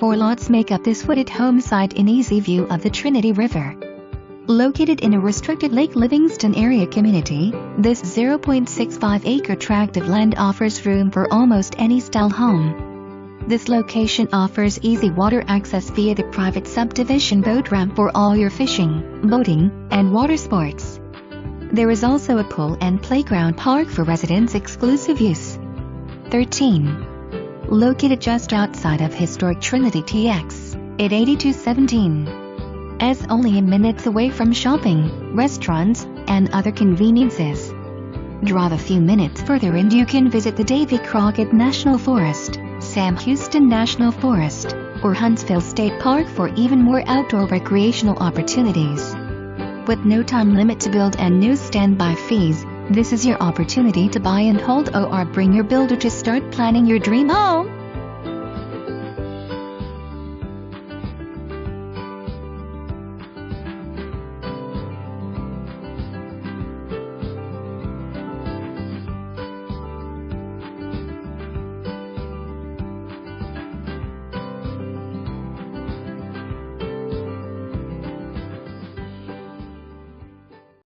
4 lots make up this wooded home site in easy view of the Trinity River. Located in a restricted Lake Livingston area community, this 0.65-acre tract of land offers room for almost any style home. This location offers easy water access via the private subdivision boat ramp for all your fishing, boating, and water sports. There is also a pool and playground park for residents' exclusive use. 13. Located just outside of historic Trinity TX, at 8217. As only a minutes away from shopping, restaurants, and other conveniences. Drive a few minutes further and you can visit the Davy Crockett National Forest, Sam Houston National Forest, or Huntsville State Park for even more outdoor recreational opportunities. With no time limit to build and no standby fees, this is your opportunity to buy and hold or bring your builder to start planning your dream home.